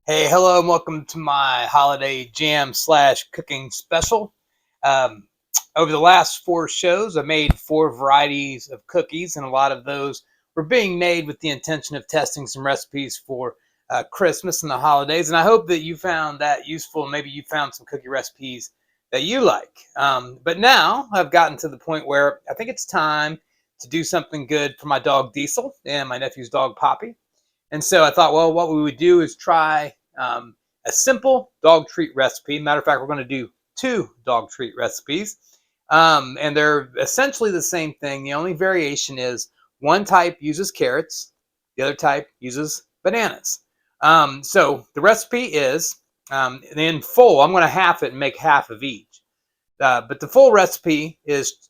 Hey, hello, and welcome to my holiday jam slash cooking special. Um, Over the last four shows, I made four varieties of cookies, and a lot of those were being made with the intention of testing some recipes for Christmas and the holidays. And I hope that you found that useful. Maybe you found some cookie recipes that you like. But now I've gotten to the point where I think it's time to do something good for my dog Diesel and my nephew's dog Poppy. And so I thought, well, what we would do is try a simple dog treat recipe. Matter of fact, we're going to do two dog treat recipes. And they're essentially the same thing. The only variation is one type uses carrots, the other type uses bananas. So the recipe is in full. I'm going to half it and make half of each. But the full recipe is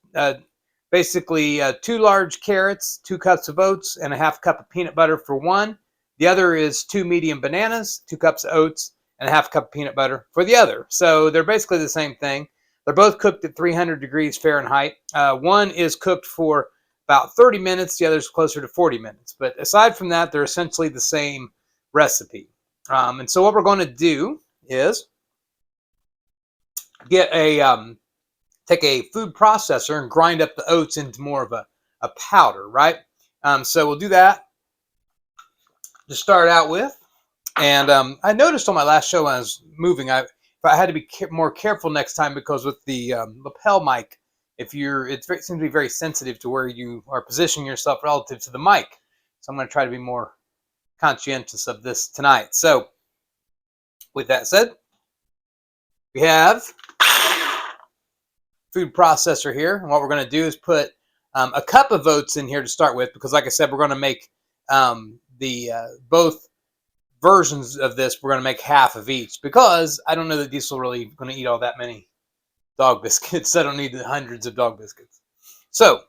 basically 2 large carrots, 2 cups of oats, and a half cup of peanut butter for one. The other is 2 medium bananas, 2 cups of oats, and a half cup of peanut butter for the other. So they're basically the same thing. They're both cooked at 300 degrees Fahrenheit. One is cooked for about 30 minutes. The other is closer to 40 minutes. But aside from that, they're essentially the same recipe. And so what we're going to do is get take a food processor and grind up the oats into more of a powder, right? So we'll do that to start out with. And I noticed on my last show when I was moving, I had to be more careful next time because with the lapel mic, it seems to be very sensitive to where you are positioning yourself relative to the mic. So I'm going to try to be more conscientious of this tonight. So with that said, we have food processor here. And what we're going to do is put a cup of oats in here to start with, because like I said, we're going to make both versions of this. We're going to make half of each because I don't know that Diesel really going to eat all that many dog biscuits. I don't need the hundreds of dog biscuits. So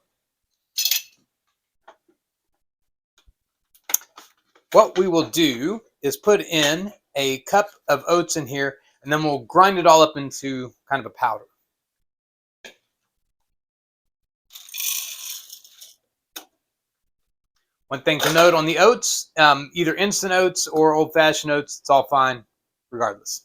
what we will do is put in a cup of oats in here, and then we'll grind it all up into kind of a powder. One thing to note on the oats, either instant oats or old-fashioned oats, it's all fine regardless.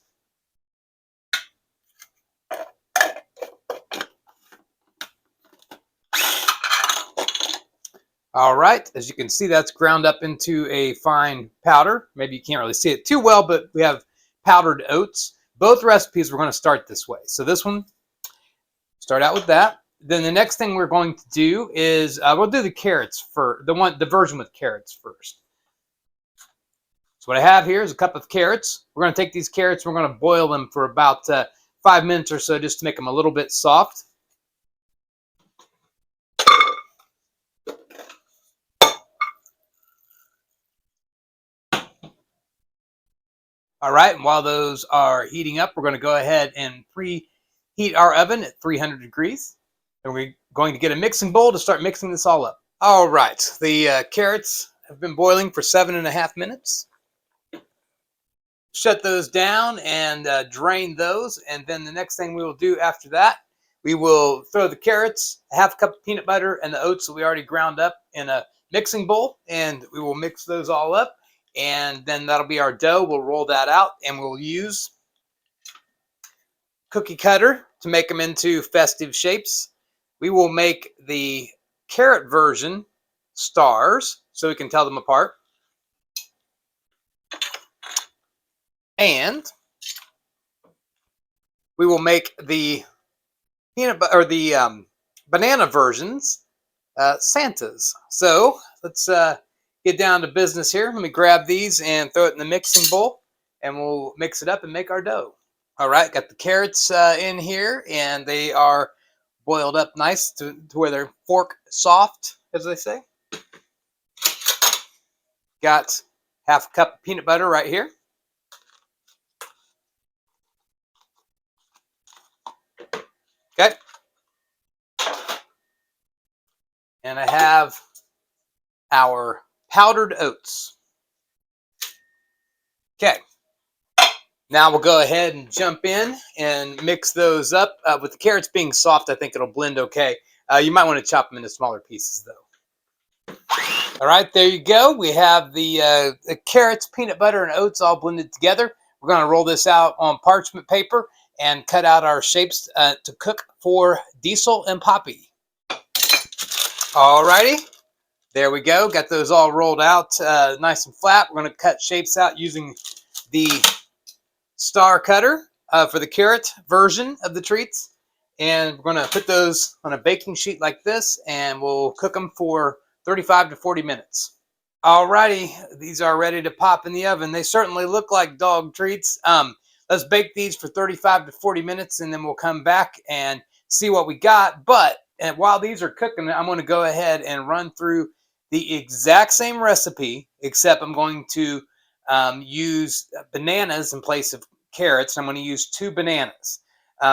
All right, as you can see, that's ground up into a fine powder. Maybe you can't really see it too well, but we have powdered oats. Both recipes we're going to start this way. So this one, start out with that. Then the next thing we're going to do is we'll do the carrots for the version with carrots first. So what I have here is a cup of carrots. We're going to take these carrots, we're going to boil them for about 5 minutes or so just to make them a little bit soft. All right, and while those are heating up, we're going to go ahead and preheat our oven at 300 degrees. And we're going to get a mixing bowl to start mixing this all up. All right, the carrots have been boiling for 7.5 minutes. Shut those down and drain those. And then the next thing we will do after that, we will throw the carrots, a half cup of peanut butter, and the oats that we already ground up in a mixing bowl. And we will mix those all up. And then that'll be our dough. We'll roll that out, and we'll use cookie cutter to make them into festive shapes. We will make the carrot version stars so we can tell them apart. And we will make the peanut butter or the banana versions Santas. So let's get down to business here. Let me grab these and throw it in the mixing bowl, and we'll mix it up and make our dough. All right, got the carrots in here, and they are boiled up nice to where they're fork soft, as they say. Got half a cup of peanut butter right here. Okay. And I have our powdered oats. Okay. Now we'll go ahead and jump in and mix those up. With the carrots being soft, I think it'll blend okay. You might want to chop them into smaller pieces, though. All right, there you go. We have the carrots, peanut butter, and oats all blended together. We're going to roll this out on parchment paper and cut out our shapes to cook for Diesel and Poppy. All righty, there we go. Got those all rolled out nice and flat. We're going to cut shapes out using the star cutter for the carrot version of the treats. And we're going to put those on a baking sheet like this, and we'll cook them for 35 to 40 minutes. Alrighty, these are ready to pop in the oven. They certainly look like dog treats. Let's bake these for 35 to 40 minutes, and then we'll come back and see what we got. But while these are cooking, I'm going to go ahead and run through the exact same recipe, except I'm going to use bananas in place of carrots. I'm going to use 2 bananas.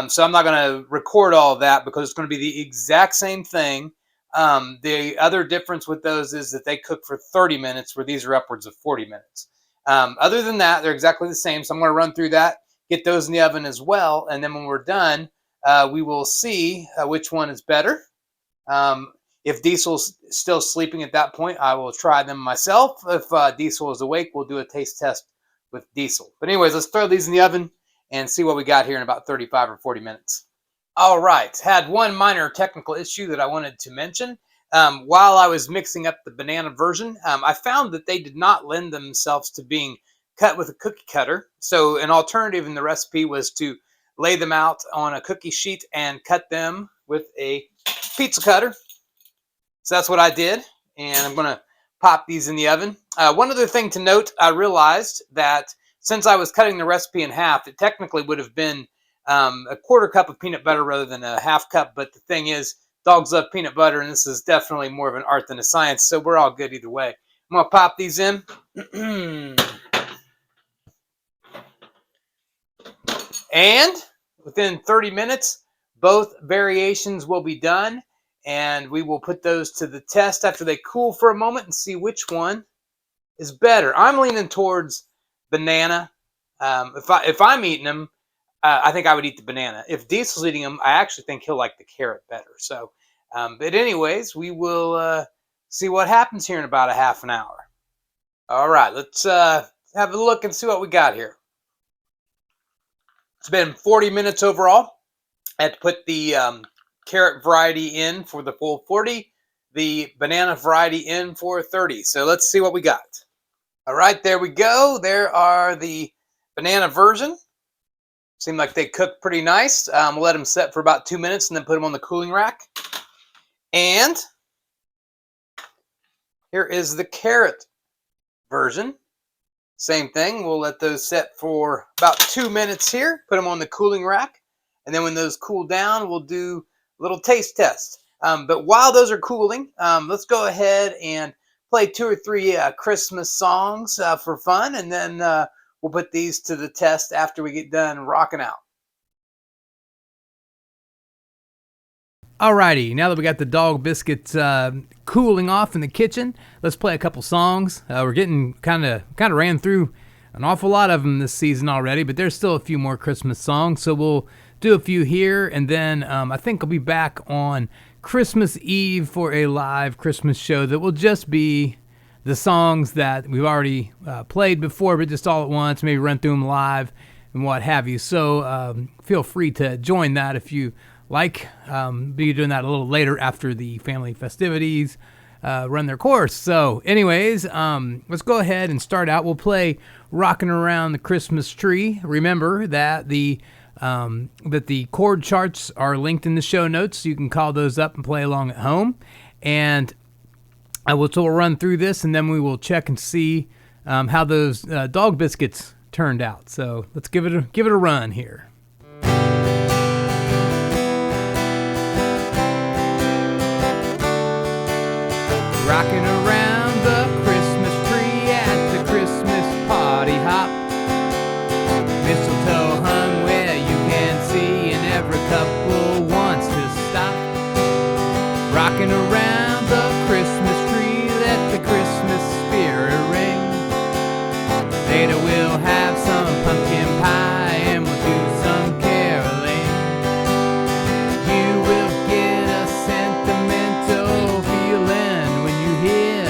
So I'm not going to record all of that because it's going to be the exact same thing. The other difference with those is that they cook for 30 minutes, where these are upwards of 40 minutes. Other than that, they're exactly the same. So I'm going to run through that, get those in the oven as well. And then when we're done, we will see which one is better. If Diesel's still sleeping at that point, I will try them myself. If Diesel is awake, we'll do a taste test with Diesel. But anyways, let's throw these in the oven and see what we got here in about 35 or 40 minutes. All right, had one minor technical issue that I wanted to mention. While I was mixing up the banana version, I found that they did not lend themselves to being cut with a cookie cutter. So an alternative in the recipe was to lay them out on a cookie sheet and cut them with a pizza cutter. So that's what I did, and I'm going to pop these in the oven. One other thing to note, I realized that since I was cutting the recipe in half, it technically would have been a quarter cup of peanut butter rather than a half cup. But the thing is, dogs love peanut butter, and this is definitely more of an art than a science, so we're all good either way. I'm going to pop these in. And within 30 minutes, both variations will be done, and we will put those to the test after they cool for a moment and see which one is better. I'm leaning towards banana. If I'm eating them, I think I would eat the banana. If Diesel's eating them, I actually think he'll like the carrot better. So, but anyways, we will see what happens here in about a half an hour. All right, let's have a look and see what we got here. It's been 40 minutes overall. I had to put the carrot variety in for the full 40, the banana variety in for 30. So let's see what we got. All right, there we go. There are the banana version. Seem like they cook pretty nice. We'll let them set for about 2 minutes and then put them on the cooling rack. And here is the carrot version. Same thing. We'll let those set for about 2 minutes here. Put them on the cooling rack. And then when those cool down, we'll do a little taste test. But while those are cooling, let's go ahead and play 2 or 3 Christmas songs for fun. And then we'll put these to the test after we get done rocking out. Alrighty, now that we got the dog biscuits cooling off in the kitchen, let's play a couple songs. We're getting kind of ran through an awful lot of them this season already, but there's still a few more Christmas songs, so we'll do a few here, and then I think I'll be back on Christmas Eve for a live Christmas show that will just be the songs that we've already played before, but just all at once, maybe run through them live and what have you. So feel free to join that if you like. Be doing that a little later after the family festivities run their course. So anyways, let's go ahead and start out. We'll play Rockin' Around the Christmas Tree. Remember that the chord charts are linked in the show notes, so you can call those up and play along at home. And we'll run through this, and then we will check and see how those dog biscuits turned out. So let's give it a run here. Rocking around the Christmas tree at the Christmas party hop. Mistletoe hung where you can see, and every couple wants to stop. Rocking around the Christmas tree, let the Christmas spirit ring. Later we'll have some pumpkin pie and we'll do some caroling. You will get a sentimental feeling when you hear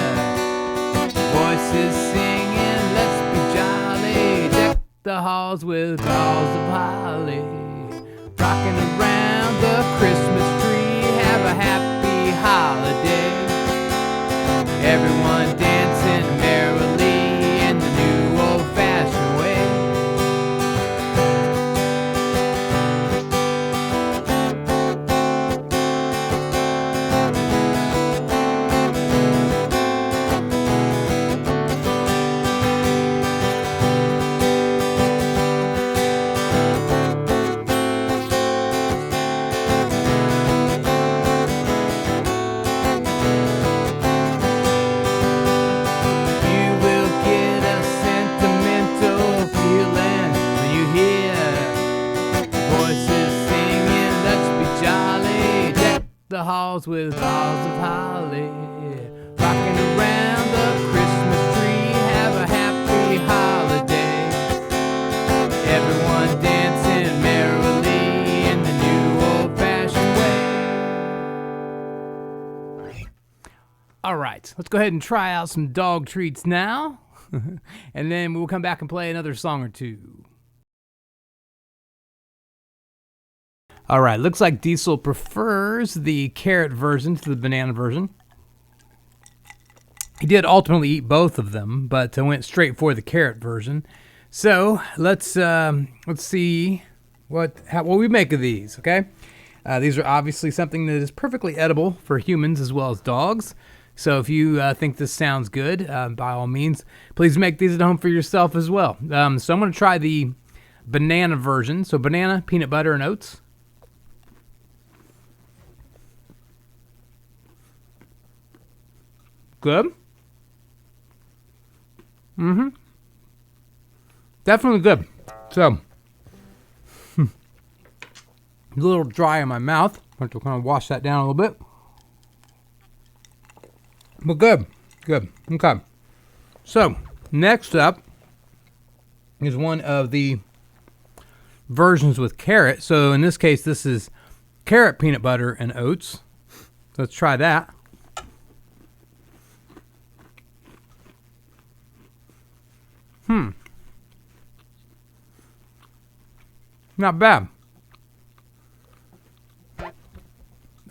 the halls with balls of holly. Rocking around the Christmas tree, have a happy holiday. Everyone dancing merrily in the new old-fashioned way. The halls with balls of holly, rocking around the Christmas tree, have a happy holiday. Everyone dancing merrily in the new old-fashioned way. All right, let's go ahead and try out some dog treats now, and then we'll come back and play another song or two. All right, looks like Diesel prefers the carrot version to the banana version. He did ultimately eat both of them, but went straight for the carrot version. So let's see what we make of these. Okay, these are obviously something that is perfectly edible for humans as well as dogs. So if you think this sounds good, by all means, please make these at home for yourself as well. So I'm going to try the banana version. So banana, peanut butter, and oats. Good. Definitely good. So, a little dry in my mouth. I have to kind of wash that down a little bit. But good. Good. Okay. So, next up is one of the versions with carrot. So, in this case, this is carrot, peanut butter, and oats. Let's try that. Not bad.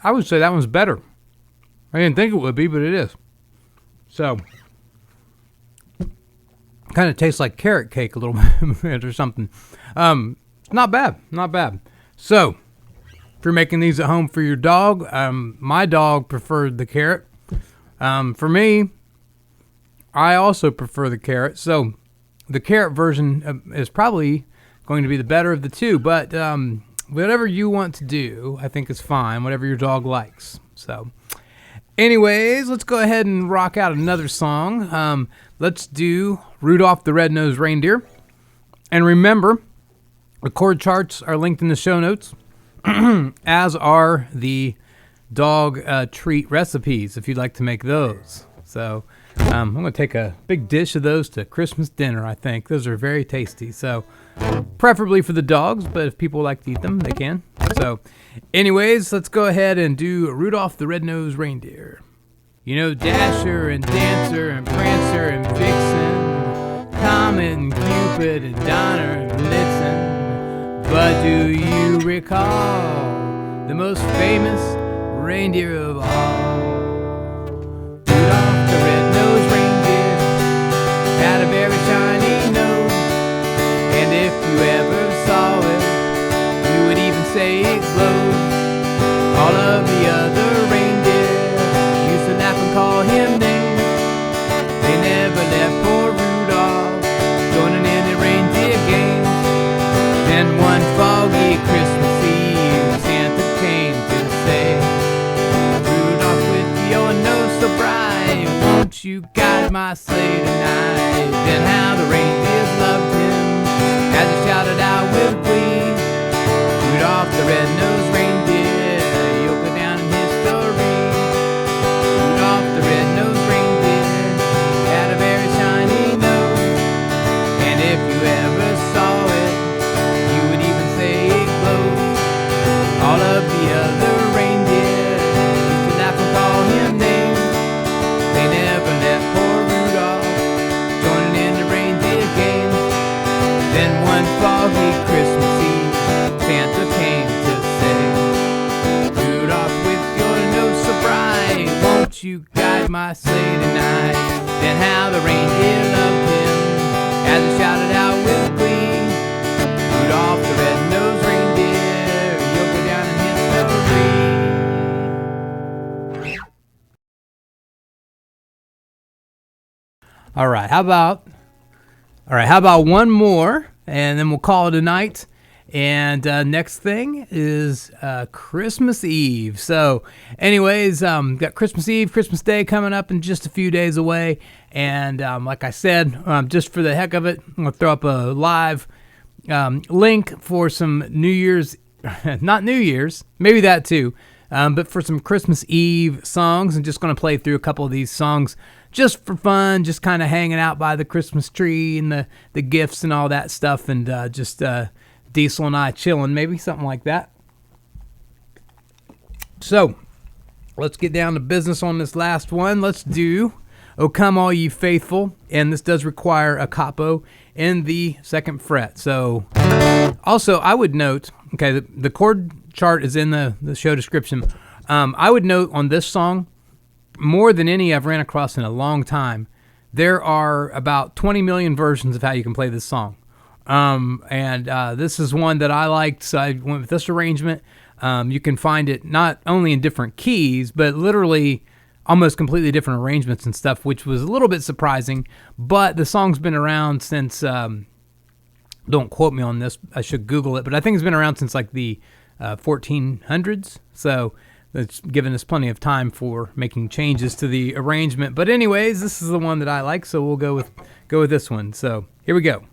I would say that one's better. I didn't think it would be, but it is. So, kind of tastes like carrot cake a little bit or something. Not bad. Not bad. So, if you're making these at home for your dog, my dog preferred the carrot. For me, I also prefer the carrot. So, the carrot version is probably going to be the better of the two, but whatever you want to do, I think is fine, whatever your dog likes. So, anyways, let's go ahead and rock out another song. Let's do Rudolph the Red-Nosed Reindeer. And remember, the chord charts are linked in the show notes, as are the dog treat recipes if you'd like to make those. So, I'm going to take a big dish of those to Christmas dinner, I think. Those are very tasty. So, preferably for the dogs, but if people like to eat them, they can. So, anyways, let's go ahead and do Rudolph the Red-Nosed Reindeer. You know, Dasher and Dancer and Prancer and Vixen, Comet and Cupid and Donner and Blitzen. But do you recall the most famous reindeer of all? Rudolph the Red-Nosed Reindeer had a very shiny nose, and if you ever saw it, you would even say it glowed. All of the other reindeer used to laugh and call him names. They never left poor Rudolph joining in the reindeer games. Then one foggy Christmas Eve, Santa came to say, Rudolph, with your nose so bright, won't you guide my sleigh tonight? Then how the reindeers loved him as he shouted out with glee, Rudolph the Red-Nosed Reindeer, you'll go down in history. Rudolph the Red-Nosed Reindeer had a very shiny nose, and if you ever saw it, you would even say it glowed. All of the other reindeer used to laugh and call him names. They never left poor Rudolph joining in the reindeer games. Then one my sleigh tonight. Then how the reindeer loved him as he shouted out with glee, Rudolph the red-nosed reindeer, you'll go down in history. All right, how about one more, and then we'll call it a night. And next thing is Christmas Eve. So anyways, got Christmas Eve, Christmas Day coming up in just a few days away. And like I said, just for the heck of it, I'm going to throw up a live link for some New Year's, not New Year's, maybe that too, but for some Christmas Eve songs. I'm just going to play through a couple of these songs just for fun, just kind of hanging out by the Christmas tree and the gifts and all that stuff, and just Diesel and I chilling, maybe something like that. So let's get down to business on this last one. Let's do "O Come All Ye Faithful," and this does require a capo in the second fret. So also I would note, okay, the chord chart is in the show description. I would note on this song, more than any I've ran across in a long time, there are about 20 million versions of how you can play this song. And this is one that I liked, so I went with this arrangement. You can find it not only in different keys, but literally almost completely different arrangements and stuff, which was a little bit surprising. But the song's been around since, don't quote me on this, I should Google it, but I think it's been around since like the 1400s. So it's given us plenty of time for making changes to the arrangement. But anyways, this is the one that I like, so we'll go with this one. So here we go.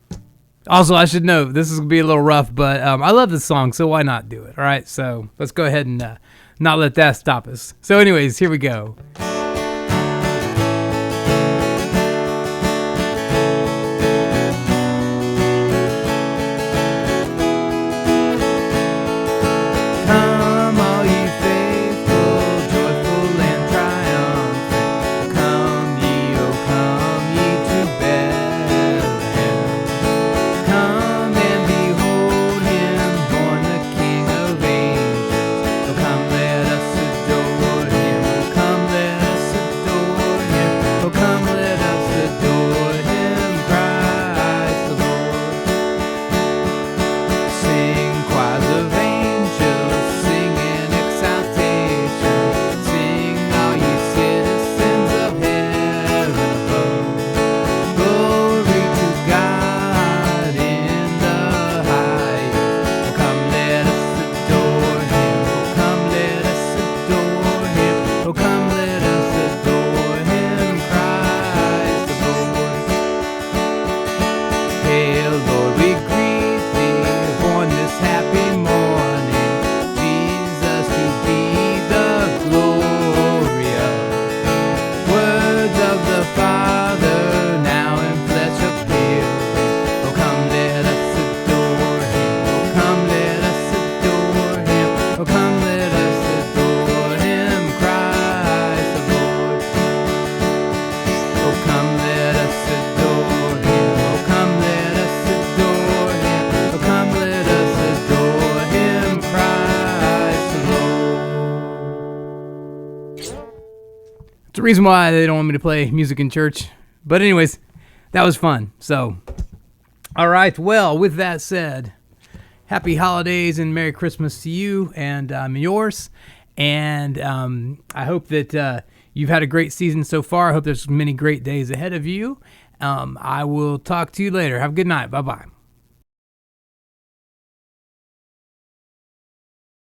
Also, I should note, this is going to be a little rough, but I love this song, so why not do it? All right, so let's go ahead and not let that stop us. So anyways, here we go. It's the reason why they don't want me to play music in church. But anyways, that was fun. So, all right. Well, with that said, happy holidays and Merry Christmas to you and yours. And I hope that you've had a great season so far. I hope there's many great days ahead of you. I will talk to you later. Have a good night. Bye-bye.